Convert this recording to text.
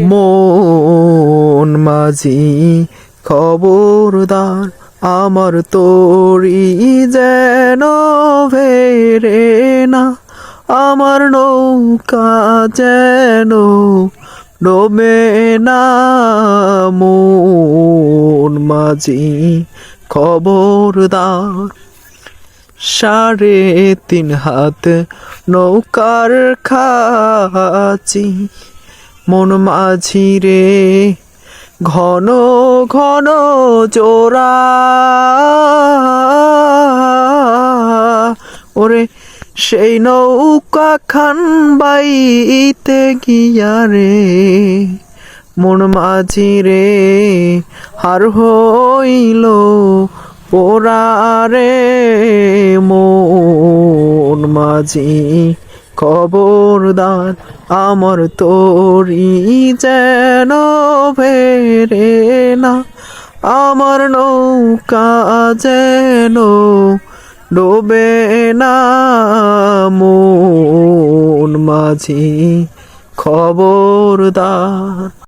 মন মাঝি খবরদার, আমার তরি যেন ভেরে না, আমার নৌকা যেন ডোবে না। মন মাঝি খবরদার, 3.5 হাত নৌকার খাচি, মন মাঝি রে ঘন ঘন জোড়া। ওরে সেই নৌকা খান বাইতে গিয়া রে, মন মাঝি রে হার হইল পোড়া রে। মন মাঝি খবরদার, আমার তরি যেন ভেরে না, আমার নৌকা যেন ডোবে না। মন মাঝি খবরদার।